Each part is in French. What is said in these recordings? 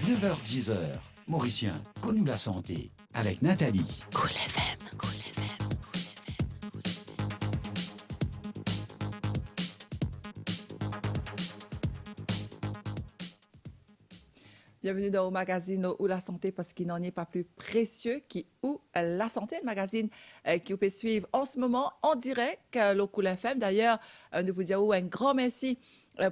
9h-10h, Mauricien, connu la santé, avec Nathalie. Cool FM, Cool FM, Cool FM, Cool FM. Bienvenue dans le magazine où la santé, parce qu'il n'en est pas plus précieux où la santé, le magazine qui vous peut suivre en ce moment en direct, le Cool FM. D'ailleurs, nous vous disons un grand merci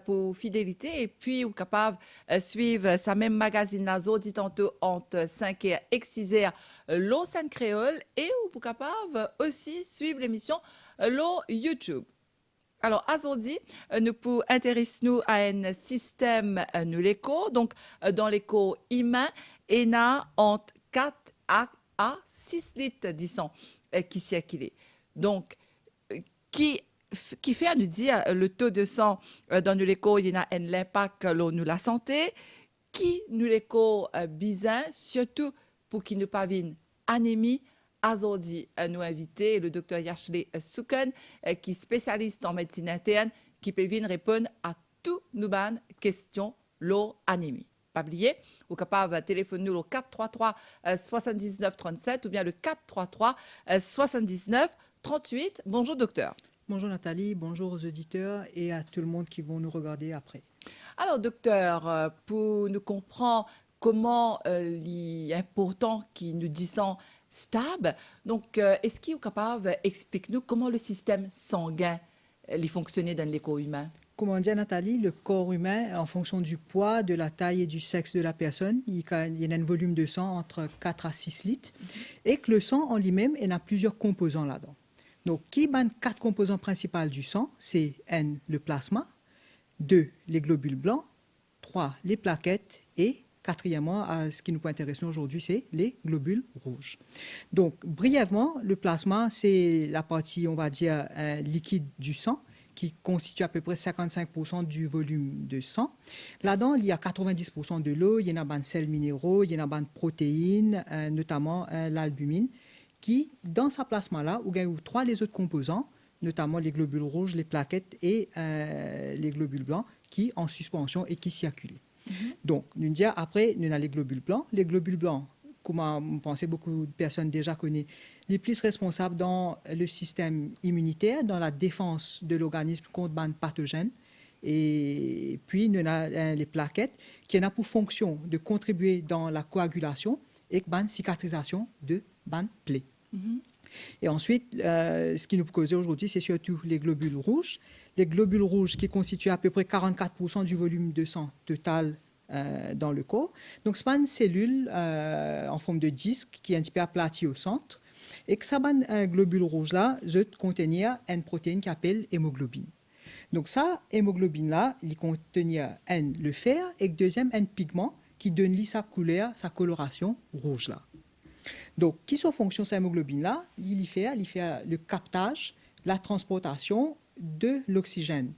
pour fidélité et puis vous êtes capable de suivre sa même magazine Nazo dit tantôt entre 5h et 6h l'eau Sainte Créole et vous êtes capable aussi suivre l'émission l'eau YouTube. Alors, aujourd'hui, nous pouvons intéresser à un système, nous l'écho. Donc, dans l'écho humain, il y a entre 4 à 6 litres de sang qui circulent. Donc, qui fait à nous dire le taux de sang dans nous l'écho, il y a un impact sur nous la santé, qui nous l'écho bizarre, surtout pour qu'il nous pas vienne anémie. Aujourd'hui, nous inviter le docteur Yashley Souken, qui est spécialiste en médecine interne, qui peut venir répondre à toutes nos questions sur l'anémie. Pas oublier, vous êtes capable de téléphoner au 433 79 37 ou bien le 433 79 38. Bonjour docteur. Bonjour Nathalie, bonjour aux auditeurs et à tout le monde qui vont nous regarder après. Alors docteur, pour nous comprendre comment il est important qu'il nous disent stable. Donc, est-ce qu'il est capable d'expliquer-nous comment le système sanguin fonctionne dans le corps humain? Comment dire, Nathalie, le corps humain, en fonction du poids, de la taille et du sexe de la personne, il y a un volume de sang entre 4 à 6 litres et que le sang en lui-même, il a plusieurs composants là-dedans. Donc, qui sont 4 composants principaux du sang? C'est N, le plasma, 2, les globules blancs, 3, les plaquettes et quatrièmement, ce qui nous peut intéresser aujourd'hui, c'est les globules rouges. Donc, brièvement, le plasma, c'est la partie, on va dire, liquide du sang, qui constitue à peu près 55% du volume de sang. Là-dedans, il y a 90% de l'eau, il y en a des sels minéraux, il y en a des protéines, notamment l'albumine, qui, dans ce plasma-là, où il y a 3 les autres composants, notamment les globules rouges, les plaquettes et les globules blancs, qui en suspension et qui circulent. Donc, nous disons après, nous avons les globules blancs. Les globules blancs, comme on pensait beaucoup de personnes déjà connaissent, les plus responsables dans le système immunitaire, dans la défense de l'organisme contre les pathogènes. Et puis, nous avons les plaquettes qui ont pour fonction de contribuer dans la coagulation et la cicatrisation de les plaies. Et ensuite, ce qui nous cause aujourd'hui, c'est surtout les globules rouges. Les globules rouges qui constituent à peu près 44% du volume de sang total dans le corps. Donc, c'est une cellule en forme de disque qui est un petit peu aplatie au centre. Et que ça, globule rouge-là, contenir une protéine qui s'appelle hémoglobine. Donc, ça, hémoglobine-là, il contient le fer et deuxième, un pigment qui donne sa couleur, sa coloration rouge-là. Donc, qui sont fonction de cette hémoglobine-là? Il fait le captage, la transportation de l'oxygène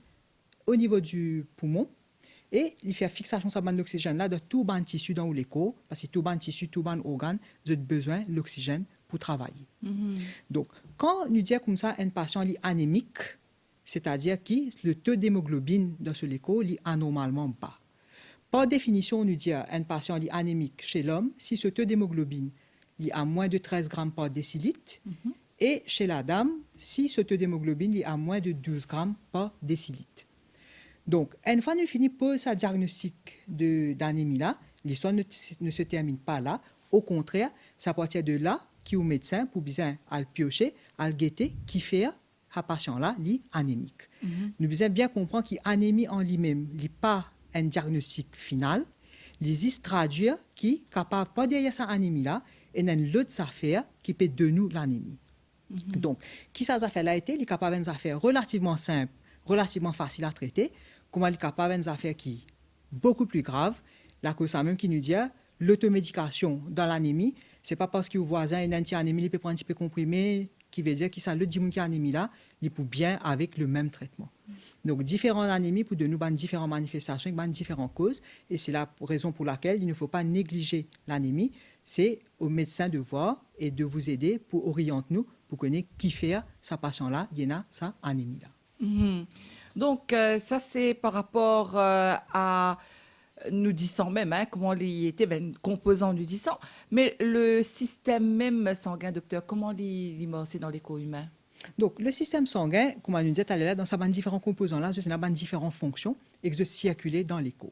au niveau du poumon et il fait fixation de l'oxygène-là de tout le tissu dans le corps, parce que tout le tissu, tout le organe, a besoin de l'oxygène pour travailler. Donc, quand nous disons comme ça un patient est anémique, c'est-à-dire que le taux d'hémoglobine dans ce corps est anormalement bas. Par définition, nous disons un patient est anémique chez l'homme si ce taux d'hémoglobine est à moins de 13 grammes par décilitre. Et chez la dame, si ce taux d'hémoglobine est à moins de 12 grammes par décilitre. Donc, une fois que nous finissons pour ce diagnostic d'anémie-là, l'histoire ne se termine pas là. Au contraire, c'est à partir de là qu'au médecin, pour bien le piocher, le guetter, qui fait à patient-là, anémique. Nous devons bien comprendre qu'anémie en lui-même n'est pas un diagnostic final. Les is traduire qui est capable, pas derrière cette anémie-là, et une autre affaire qui peut de nous l'anémie. Donc, qui ça affaire-là été, il est capable d'une affaire relativement simple, relativement facile à traiter, comment il est capable d'une affaire qui est beaucoup plus grave, la cause même qui nous dit l'automédication dans l'anémie, c'est pas parce que le voisin a une anti-anémie, il peut prendre un petit peu comprimé, qui veut dire qu'il ça le dit qui a anémie là, il peut bien avec le même traitement. Donc, différentes anémies pour de nous différentes manifestations, différentes causes, et c'est la raison pour laquelle il ne faut pas négliger l'anémie. C'est au médecin de voir et de vous aider pour orienter nous, pour connaître qui fait sa patient-là, il y en a sa anémie-là. Donc, ça, c'est par rapport à nous dit sang même, hein, comment il était, ben, composant du dit sang. Mais le système même sanguin, docteur, comment il est dans les corps humains? Donc, le système sanguin, comme on nous disait tout à l'heure, dans sa bande différents composants là, il a différentes fonctions et que circuler dans les corps.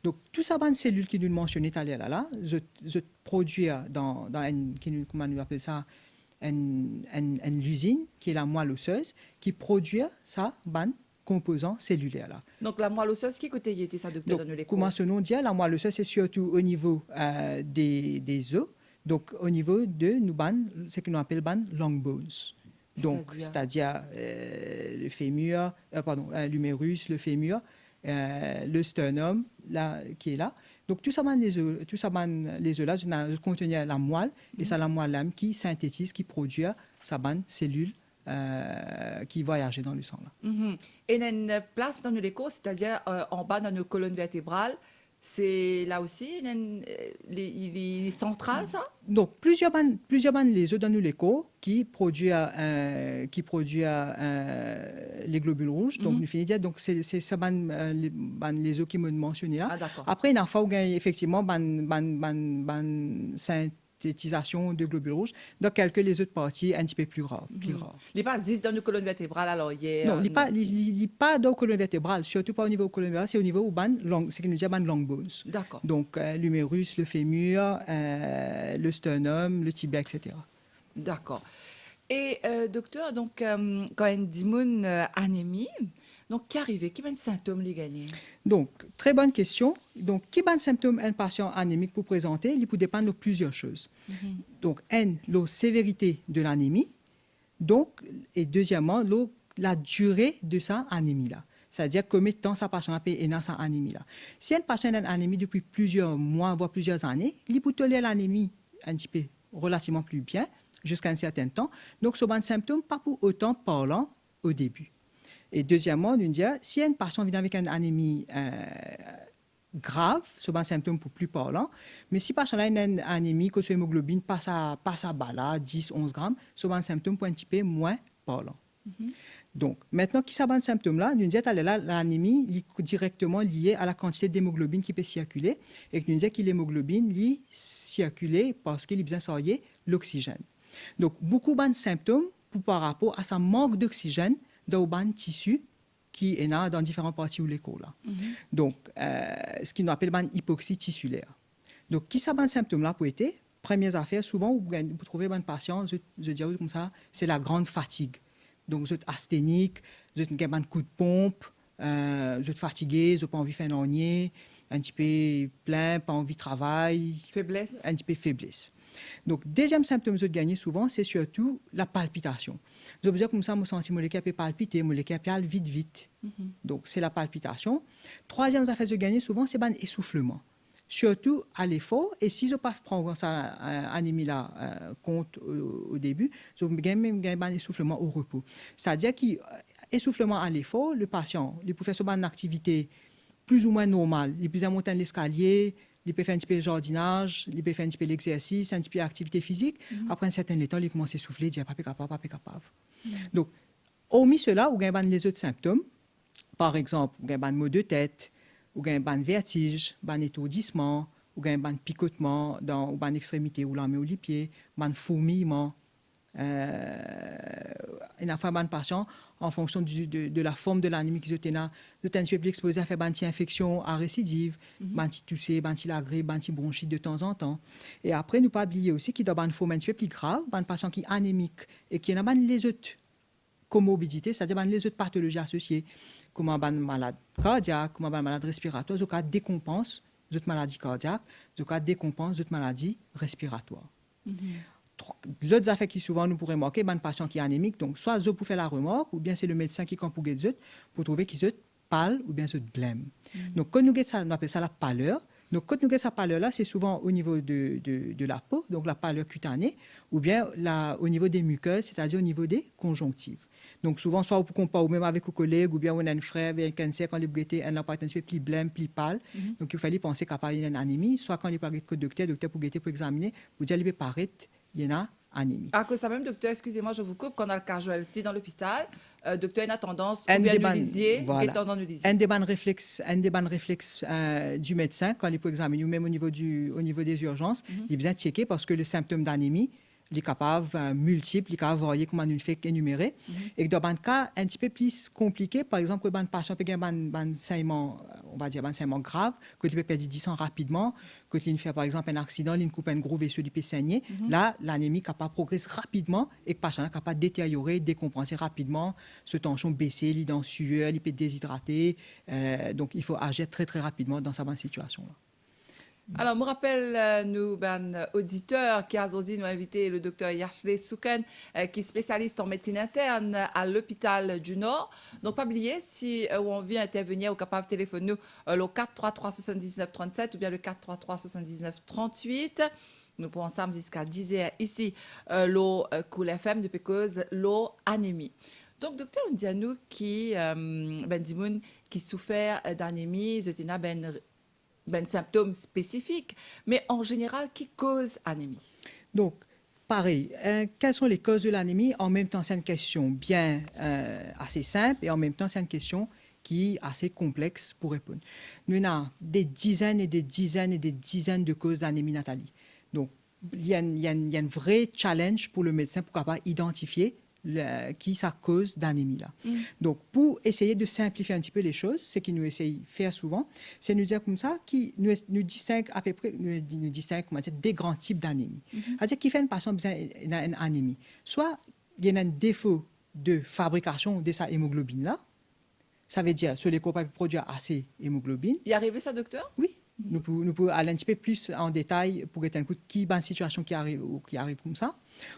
Donc, tout ça bande cellules qui nous mentionnaient tout à l'heure là, je produit dans une, comment on appelle ça, une usine qui est la moelle osseuse qui produit ça bande composants cellulaires là. Donc, la moelle osseuse, qui côté y était ça, docteur, Donc, dans les corps? comment ce nom dit, la moelle osseuse, c'est surtout au niveau des os, donc au niveau de nous ce que nous appelons long bones. Donc, c'est-à-dire le fémur, l'humérus, le fémur, le sternum, là, qui est là. Donc, tout ça, les os là, contenir la moelle, et c'est la moelle lame qui synthétise, qui produit sa bande cellule qui voyageait dans le sang. Là. Et il y a une place dans les corps, c'est-à-dire en bas dans nos colonnes vertébrales. C'est là aussi, il est central, ça? Donc, plusieurs bandes les œufs dans les corps qui produisent les globules rouges. Donc, nous finissons donc c'est ça les œufs qui me mentionné là. Ah, d'accord. Après, il y a fois où effectivement synthétisation de globules rouges. Donc, quelques les autres parties un petit peu plus rares. Il n'est pas juste dans nos colonnes vertébrales, alors il est... Non, il n'est pas dans les colonnes vertébrales, surtout pas au niveau colonne vertébrale, c'est au niveau c'est que nous disons long bones. D'accord. Donc, l'humérus, le fémur, le sternum, le tibia, etc. D'accord. Et docteur, donc, quand on dit mon anémie, donc, qui arrive? Qui va symptômes les gagner? Donc, très bonne question. Donc, qui va symptômes un patient anémique pour présenter? Il peut dépendre de plusieurs choses. Donc, la sévérité de l'anémie. Donc, et deuxièmement, la durée de sa anémie-là. C'est-à-dire combien de temps sa patient est dans sa anémie-là. Si un patient a une anémie depuis plusieurs mois, voire plusieurs années, il peut tolérer l'anémie un petit peu relativement plus bien jusqu'à un certain temps. Donc, ce sont des symptômes pas pour autant parlant au début. Et deuxièmement, on dit, si un patient vient avec une anémie grave, ce sont des symptômes pour plus parlant. Mais si le patient a une anémie, que son hémoglobine passe à bas 10, 11 grammes, ce sont des symptômes pour un petit peu moins parlant. Donc, maintenant, qui sont ces symptômes-là? Nous disons que l'anémie est directement liée à la quantité d'hémoglobine qui peut circuler et que nous disons que l'hémoglobine circule parce qu'il a besoin de l'oxygène. Donc, beaucoup de symptômes par rapport à ce manque d'oxygène dans le tissu qui est dans différentes parties de l'école. Donc, ce qu'on appelle une hypoxie tissulaire. Donc, qui sont ces symptômes-là pour être? Première affaire, souvent, vous trouvez un patient, je dis comme ça, c'est la grande fatigue. Donc, vous êtes asthénique, vous êtes un coup de pompe, vous êtes fatigué, vous n'avez pas envie de faire un ornier, un petit peu plein, pas envie de travail. Faiblesse. Un petit peu faiblesse. Donc, deuxième symptôme que vous gagnez souvent, c'est surtout la palpitation. Vous avez comme ça, mon senti mon cœur peut palpiter, mon cœur peut aller vite. Donc, c'est la palpitation. Troisième affaire que vous gagnez souvent, c'est l'essoufflement. Surtout à l'effort. Et si je ne pas prendre ça anémie-là compte au début, je gagne un essoufflement au repos. C'est-à-dire qu'essoufflement à l'effort, le patient, il peut faire une activité plus ou moins normale. Il peut monter l'escalier, il peut faire un petit peu de jardinage, il peut faire un petit peu l'exercice, un petit peu d'activité physique. Après un certain temps, il commence à essouffler, il dit « pas capable ». Donc, hormis cela, vous avez les autres symptômes. Par exemple, vous avez un maux de tête, vous avez un vertige, un étourdissement, vous avez un picotement dans l'extrémité ou la main ou les pieds, un fourmillement. Il y a un patient, en fonction de la forme de l'anémie qui est un petit peu plus exposé à faire une infection à récidive, une toussée, une grippe, une bronchite de temps en temps. Et après, nous ne pas oublier aussi qu'il y a une forme un petit peu plus grave, un patient qui est anémique et qui a les autres comorbidités, c'est-à-dire les autres pathologies associées, comme un malade cardiaque, comme un malade respiratoire, qui décompense les autres maladies cardiaques, qui décompense les autres maladies respiratoires. L'autre affaire qui souvent nous pourrait marquer, un patient qui est anémique, donc soit vous pour faire la remarque, ou bien c'est le médecin qui compte pour guérir pour trouver qu'ils sont pâles ou bien sont blêmes. Donc quand nous guettons ça, on appelle ça la pâleur. Donc quand nous guettons cette pâleur-là, c'est souvent au niveau de la peau, donc la pâleur cutanée, ou bien au niveau des muqueuses, c'est-à-dire au niveau des conjonctives. Donc souvent, soit on compare ou même avec un collègue, ou bien on a un frère avec un cancer, quand il est un part un petit peu plus blême, plus pâle. Donc il fallait penser qu'il y a une anémie, soit quand il parle de docteur pour guetter, pour examiner, vous dire qu'il peut paraître il y en a anémie. À cause de ça même, docteur, excusez-moi, je vous coupe, quand on a le casualty dans l'hôpital, docteur, il a tendance, Un ou bien des nous ban- lisiez, voilà. quel tendance nous lisiez. Un des bons réflexes du médecin, quand il peut examiner, ou même au niveau des urgences, il est bien checké parce que le symptôme d'anémie, il est capable multiple, il est capable de varier comme on le fait énumérer. Et dans un cas un petit peu plus compliqué, par exemple, quand un patient peut avoir un saignement, on va dire un saignement grave, que il peut perdre du sang rapidement, que il fait par exemple un accident, il coupe un gros vaisseau, il peut saigner. Là, l'anémie est capable de progresser rapidement et le patient est capable de détériorer, décompenser rapidement, ce tension baisser, il est dans sueur, il peut déshydrater. Donc, il faut agir très, très rapidement dans cette situation-là. Alors, je me rappelle, nous, auditeurs, qui a aussi nous invité le docteur Yashley Souken, qui est spécialiste en médecine interne à l'hôpital du Nord. Donc, pas oublier, si on vient intervenir, ou capable de téléphoner nous, le 433 79 37 ou bien le 433 79 38. Nous pouvons ensemble jusqu'à 10h ici, l'eau Cool FM, depuis cause l'eau anémie. Donc, docteur, on dit à nous qui, Dimoun, qui souffert d'anémie, symptômes spécifiques, mais en général, qui cause anémie? Donc, pareil, quelles sont les causes de l'anémie? En même temps, c'est une question bien assez simple et en même temps, c'est une question qui est assez complexe pour répondre. Nous avons des dizaines et des dizaines et des dizaines de causes d'anémie, Nathalie. Donc, il y a un vrai challenge pour le médecin pour capable identifier qui ça cause d'anémie là. Donc pour essayer de simplifier un petit peu les choses, ce qu'il nous essaye de faire souvent, c'est nous dire comme ça qui nous distingue à peu près nous distingue comment dire, des grands types d'anémie. C'est-à-dire qui fait une patient besoin d'une anémie. Soit il y a un défaut de fabrication de sa hémoglobine là. Ça veut dire sur les corps pas produire assez hémoglobine. Y arrive ça, docteur? Oui. Nous pouvons aller un petit peu plus en détail pour être un coup de qui une situation qui arrive comme ça.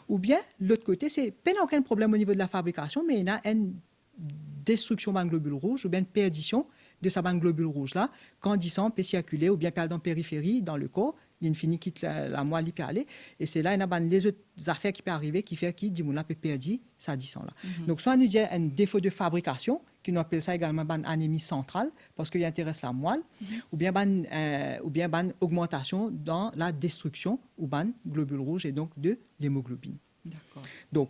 Ou bien, l'autre côté, c'est pas aucun problème au niveau de la fabrication, mais il y a une destruction de globule rouge ou bien une perdition de sa globule rouge là, quand du sang peut circuler ou bien perdre en périphérie dans le corps, l'infini quitte la moelle, il peut aller. Et c'est là, il y a les autres affaires qui peuvent arriver qui fait qu'il dit, on peut perdre sa sang là. Donc, soit nous dit un défaut de fabrication, qui nous appelle ça également une anémie centrale, parce qu'il intéresse la moelle, ou bien une augmentation dans la destruction ou une globule rouge et donc de l'hémoglobine. D'accord. Donc,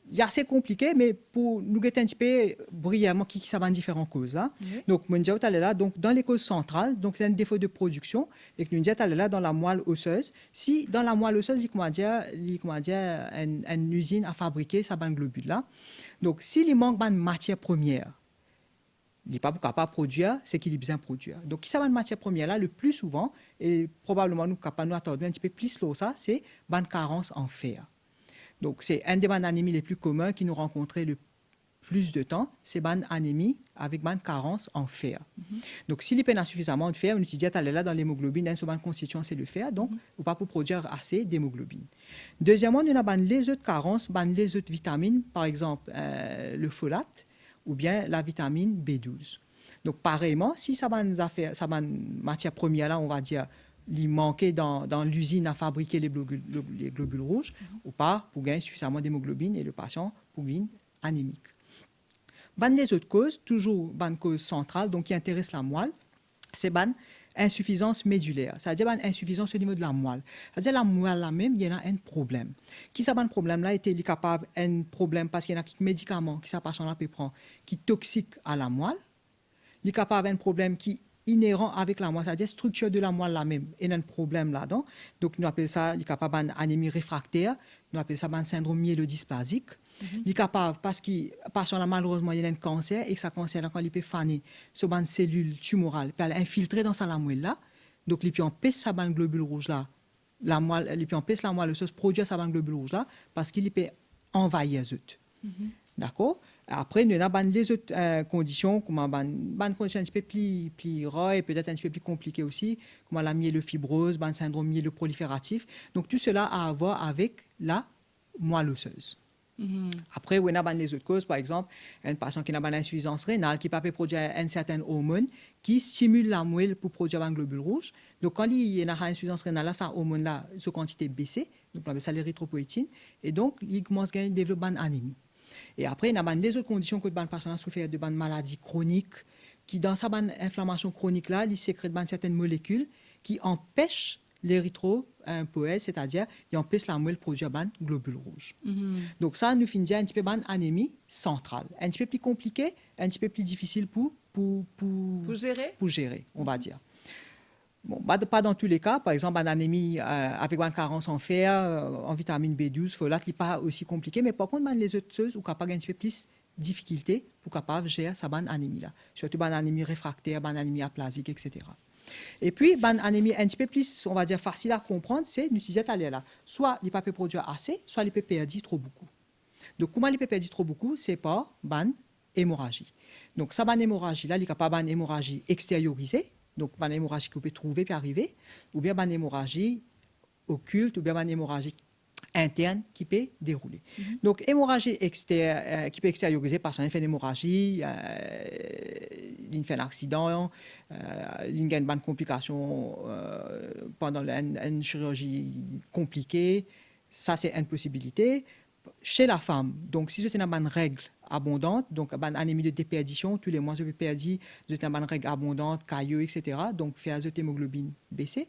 il est assez compliqué, mais pour nous guetter un petit peu brièvement qui ça va différentes causes là. Donc, mon Dieu, là, donc dans les causes centrales, donc c'est un défaut de production et que nous disons là dans la moelle osseuse. Si dans la moelle osseuse, il une usine à fabriquer sa globule là. Donc, s'il manque de matière première, il n'est pas capable de produire ce qu'il est besoin de produire. Donc, qui ça va de matière première là le plus souvent et probablement nous capable nous attendre un petit peu plus là ça, c'est une carence en fer. Donc, c'est un des anémies les plus communs qui nous rencontrait le plus de temps, c'est une anémie avec une carence en fer. Donc, s'il y a suffisamment de fer, on utilise là dans l'hémoglobine, une constituant, c'est le fer, donc, ou pas pour produire assez d'hémoglobine. Deuxièmement, on a les autres carences, les autres vitamines, par exemple le folate ou bien la vitamine B12. Donc, pareillement, si ça va une matière première là, on va dire, il manquait dans l'usine à fabriquer les globules rouges ou pas pour gagner suffisamment d'hémoglobine et le patient pour gagner anémique. Les autres causes, toujours une cause centrale, donc qui intéresse la moelle, c'est une insuffisance médulaire, c'est-à-dire une insuffisance au niveau de la moelle. C'est-à-dire la moelle là-même, il y en a un problème. Qui ça un problème là était capable un problème parce qu'il y a quelques médicaments qui ça patient là peut prendre qui toxique à la moelle. Il est capable un problème qui inhérent avec la moelle, c'est-à-dire structure de la moelle la même, et il y a un problème là-dedans. Donc, nous appelons ça, il est capable d'une anémie réfractaire, nous appelons ça un syndrome myélodysplasique. Il est capable, parce que malheureusement, il y a un cancer, et que ce cancer, quand il peut faner sur une cellule tumorale, peut infiltrer dans sa moelle là, donc il peut empêcher sa globule rouge là, il peut empêcher la moelle osseuse produire sa globule rouge là, parce qu'il peut envahir les autres. D'accord? Après, nous avons les autres conditions, comme une condition un petit peu plus rare et peut-être un petit peu plus compliquée aussi, comme la myélofibrose, le syndrome myéloprolifératif. Donc, tout cela a à voir avec la moelle osseuse. Après, on a les autres causes, par exemple, un patient qui a une insuffisance rénale, qui peut produire une certaine hormone qui stimule la moelle pour produire un globule rouge. Donc, quand il y a une insuffisance rénale, cette hormone-là, sa quantité baissée, donc on appelle ça l'érythropoïétine, et donc, il commence à développer une anémie. Et après, il y a les autres conditions que le patient a souffert de maladies chroniques, qui, dans sa inflammation chronique-là, il sécrète certaines molécules qui empêchent l'érythropoèse, c'est-à-dire il empêche la moelle produire ban globules rouges. Donc ça nous finit un petit peu ban anémie centrale, un petit peu plus compliqué, un petit peu plus difficile pour gérer, on va dire. Bon, pas dans tous les cas. Par exemple, une anémie avec une carence en fer, en vitamine B12, folate, n'est pas aussi compliqué. Mais par contre, les autres choses, ou capable un petit peu plus difficulté pour capable gérer sa bonne anémie là. Surtout une anémie réfractaire, une anémie aplasique, etc. Et puis, une anémie un petit peu plus, on va dire, facile à comprendre, c'est l'utiliser là. Soit il ne peut pas produire assez, soit il peut perdre trop beaucoup. Donc, comment il peut perdre trop beaucoup, c'est par une hémorragie. Donc, ça, une hémorragie là, il est capable d'une hémorragie extériorisée. Donc, une hémorragie qu'on peut trouver puis arriver, ou bien une hémorragie occulte, ou bien une hémorragie interne qui peut dérouler. Donc, hémorragie qui peut extérioriser parce qu'on fait une hémorragie, il fait un accident, il a une bonne complication pendant une chirurgie compliquée. Ça, c'est une possibilité. Chez la femme, donc, si c'est une bonne règle abondante, donc une anémie de déperdition, tous les mois je peux perdre, c'est une bonne règle abondante, cailleux, etc. Donc, faire l'hémoglobine baisser.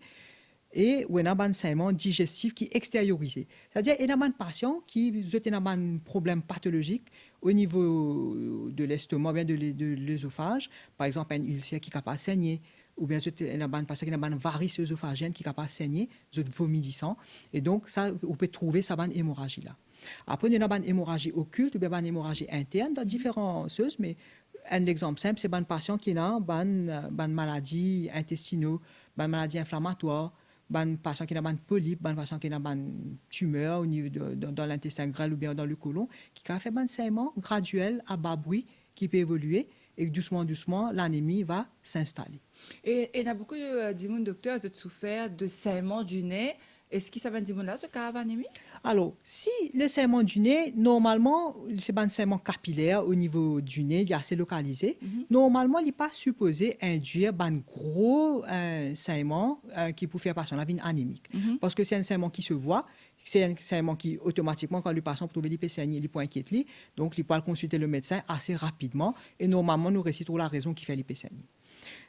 Et ou un ban saignement digestif qui est extériorisé. C'est-à-dire il y a un patient qui a un problème pathologique au niveau de l'estomac, bien de l'œsophage, par exemple un ulcère qui est capable de saigner, ou bien il y a un patient qui a une varice œsophagienne qui est capable de saigner, vomissant, et donc ça, on peut trouver sa bonne hémorragie là. Après, il y a une hémorragie occulte ou bien une hémorragie interne dans différentes choses, mais un exemple simple, c'est un patient qui a une maladie intestinale, une maladie inflammatoire, un patient qui a une polype, un patient qui a une tumeur au niveau dans l'intestin grêle ou bien dans le côlon, qui a fait un saignement graduel à bas bruit qui peut évoluer et doucement, l'anémie va s'installer. Et il y a beaucoup de monde, docteur, qui souffert de saignement du nez. Est-ce que ça va dire là, ce cas d'anémie? Alors, si le saignement du nez, normalement, c'est un saignement capillaire au niveau du nez, il est assez localisé. Normalement, il n'est pas supposé induire un gros saignement qui peut faire passer la vie anémique. Parce que c'est un saignement qui se voit, c'est un saignement qui, automatiquement, quand le patient trouve qu'il peut saigner, il peut inquiéter, donc il peut consulter le médecin assez rapidement et normalement, nous récitons la raison qui fait qu'il peut saigner.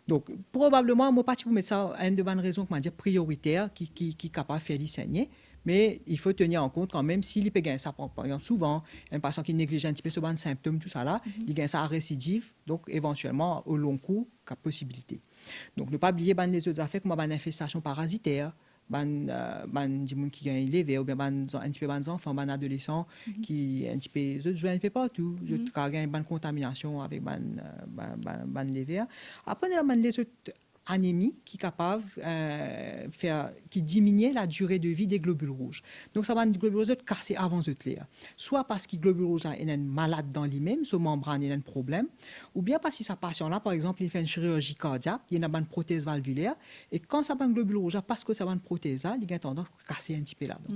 Donc, probablement, moi, pas pour mettre ça une de bonnes raisons, comment dire, prioritaire qui est capable de faire saigner. Mais il faut tenir en compte quand même s'il peut gagner ça, par exemple, souvent, un patient qui néglige un petit peu ce bon symptôme, tout ça là, il gagne ça à récidive, donc éventuellement, au long cours, il y a possibilité. Donc, ne pas oublier les autres affaires comme une infestation parasitaire, des gens qui gagnent les verres, ou bien un petit peu des enfants, des adolescents qui un petit peu jouent un peu partout, qui gagnent une bonne contamination avec les verres. Après, il y a les autres anémies qui est capable qui diminue la durée de vie des globules rouges. Donc, ça va être des globules rouges cassés avant de clair. Soit parce que les globules rouges est malade dans lui-même, sa membrane a un problème, ou bien parce que sa patient-là, par exemple, il fait une chirurgie cardiaque, il a une prothèse valvulaire, et quand ça va un globule rouge, parce que ça va une prothèse là, il a tendance à casser un petit peu là-dedans.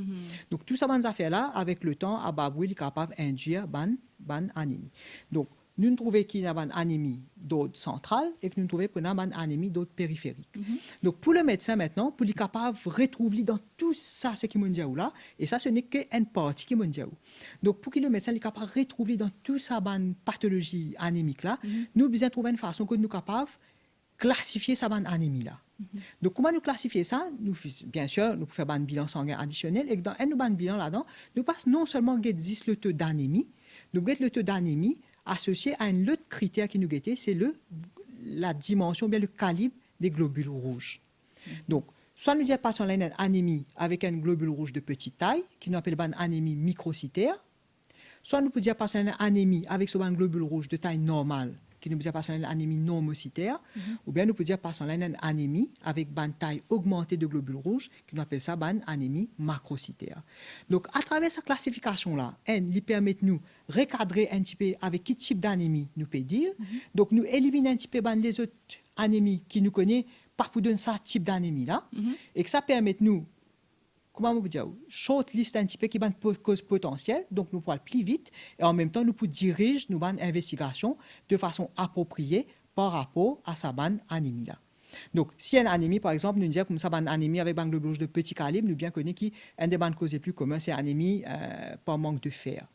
Donc, tout ça, ces affaires-là, avec le temps, à Babouille, il est capable d'induire une anémie. Donc, nous trouvons qu'il y a une anémie d'ordre central et que nous trouvons qu'il y a une anémie d'ordre périphérique. Donc, pour le médecin maintenant, pour lui capable de retrouver dans tout ça, ce qui est là, et ça, ce n'est qu'une partie qui est donc, pour que le médecin soit capable de retrouver dans toute sa pathologie anémique là, nous devons trouver une façon que nous sommes capables de classifier sa anémie là. Donc, comment nous classifier ça? Nous, bien sûr, nous pouvons faire un bilan sanguin additionnel et dans un bilan là-dedans, nous passons non seulement le taux d'anémie, nous le taux d'anémie associé à un autre critère qui nous guettait, c'est la dimension, bien le calibre des globules rouges. Donc, soit nous disons que patient a une anémie avec un globule rouge de petite taille, qui nous appelle une anémie microcytaire, soit nous pouvons dire que patient a une anémie avec un globule rouge de taille normale, qui nous dit patient a une anémie normocytaire, ou bien nous pouvons dire que patient a une anémie avec une taille augmentée de globules rouges, qui nous appelle ça une anémie macrocytaire. Donc, à travers cette classification-là, elle permet de nous recadrer un petit peu avec quel type d'anémie nous peut dire. Donc, nous éliminons un petit peu les autres anémies qui nous connaissent, pas pour donner ça type d'anémie-là, et que ça permet de nous, comment on peut dire, short list un petit peu qui va une cause potentielle, donc nous pouvons aller plus vite, et en même temps, nous pouvons diriger nos investigation de façon appropriée par rapport à sa bonne anémie là. Donc, si une anémie, par exemple, nous disons comme ça, une anémie avec un globule rouge de petit calibre, nous bien connaissons qu'un des bandes causes les plus communs, c'est anémie par manque de fer.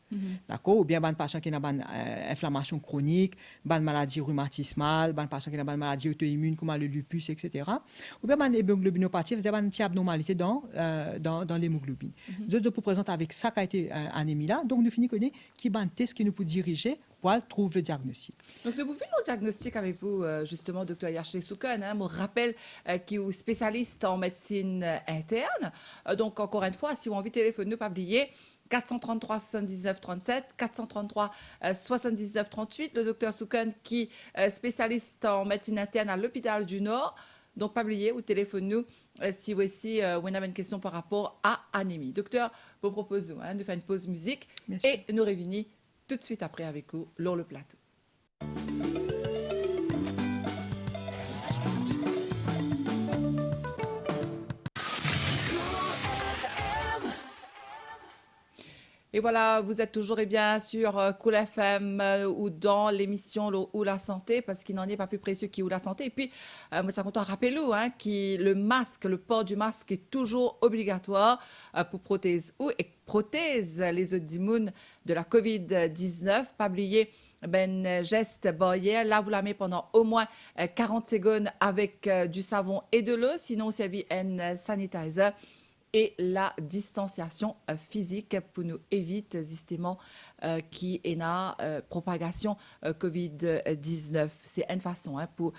D'accord? Ou bien un patient qui a une inflammation chronique, une maladie rhumatismale, un patient qui a une maladie auto-immune comme le lupus, etc. Ou bien une hémoglobinopathie, c'est une petite abnormalité dans l'hémoglobine. Nous autres, pour présenter avec ça qui a été anémie là, donc nous finissons qui est un test qui nous peut diriger pour trouver le diagnostic. Donc, nous pouvons faire le diagnostic avec vous, justement, Dr. Yashley Soukan. Je me rappelle qu'il est spécialiste en médecine interne. Donc, encore une fois, si vous avez envie de téléphoner, pas oublier 433 79 37, 433 79 38. Le docteur Soukan qui est spécialiste en médecine interne à l'hôpital du Nord. Donc, pas oublier, ou téléphone-nous si vous aussi vous avez une question par rapport à anémie. Docteur, vous proposons de faire une pause musique et nous revenons tout de suite après avec vous, lors le plateau. Et voilà, vous êtes toujours bien sur Cool FM ou dans l'émission Ou la santé, parce qu'il n'en est pas plus précieux qu'Ou la santé. Et puis, moi, ça content, rappelez-vous, le masque, le port du masque est toujours obligatoire pour prothèse ou et prothèse les autres immunes de la COVID-19. Pas oublier ben geste barrière. Là, vous la mettez pendant au moins 40 secondes avec du savon et de l'eau. Sinon, vous avez un sanitizer. Et la distanciation physique pour nous éviter justement qui est la propagation COVID-19. C'est une façon pour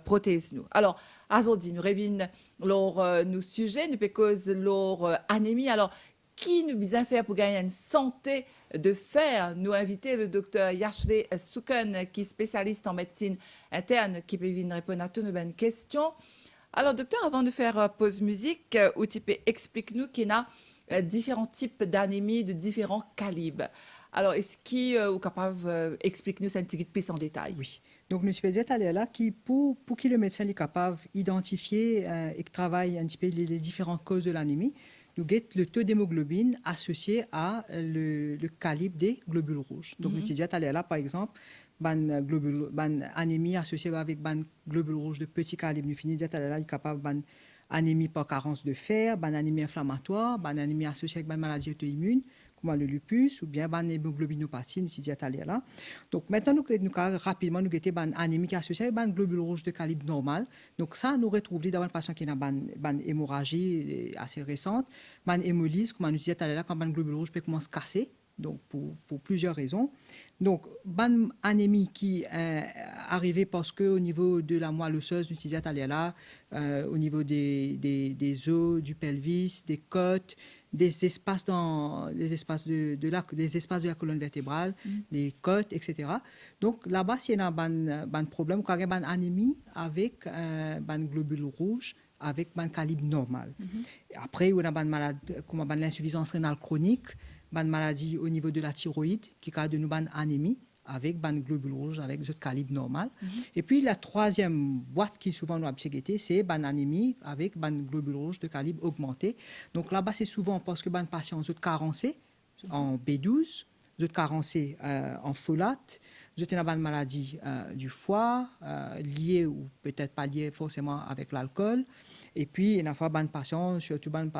protéger nous. Alors, aujourd'hui, nous revenons sur nos sujets, nous cause leur anémie. Alors, qui nous bien faire pour gagner une santé de fer? Nous inviter le docteur Yashley Soukan, qui est spécialiste en médecine interne, qui peut venir répondre à toutes nos bonnes questions. Alors, docteur, avant de faire pause musique, où tu peux explique-nous qu'il y a différents types d'anémie de différents calibres. Alors, est-ce qu'il est capable d'expliquer nous un petit peu plus en détail? Oui. Donc, nous sommes allés là pour que le médecin est capable d'identifier et travailler un petit peu les différentes causes de l'anémie. Nous avons le taux d'hémoglobine associé à le calibre des globules rouges. Donc, nous sommes allés là, par exemple, ban anémie associée avec ban globule rouge de petit calibre. Nous finissons là, il est capable ban anémie par carence de fer, ban anémie inflammatoire, ban anémie associée avec ban maladie auto-immune, comme le lupus, ou bien ban hémoglobinopathie, nous disons là. Donc maintenant, nous rapidement, nous avons ban anémie qui est associée avec ban globule rouge de calibre normal. Donc ça, nous retrouvons dans un patient qui a ban hémorragie assez récente, ban hémolyse, comme nous disons là, quand ban globule rouge peut commencer à casser. Donc, pour plusieurs raisons. Donc, ban anémie qui est arrivée parce qu'au niveau de la moelle osseuse, nous disons là, au niveau des os, du pelvis, des côtes, des espaces de la colonne vertébrale, les côtes, etc. Donc, là-bas, s'il y a un problème, quand il y a une anémie avec un globule rouge, avec un calibre normal. Après, on a une maladie, comme l'insuffisance rénale chronique, une maladie au niveau de la thyroïde, qui a de nous une anémie avec un globule rouge avec un calibre normal. Et puis, la troisième boîte qui souvent nous a obségué, c'est une anémie avec un globule rouge de calibre augmenté. Donc là-bas, c'est souvent parce que les patients sont carencés en B12, sont carencés en folate, vous avez une maladie du foie, liée ou peut-être pas liée forcément avec l'alcool. Et puis, il y a une patient, surtout une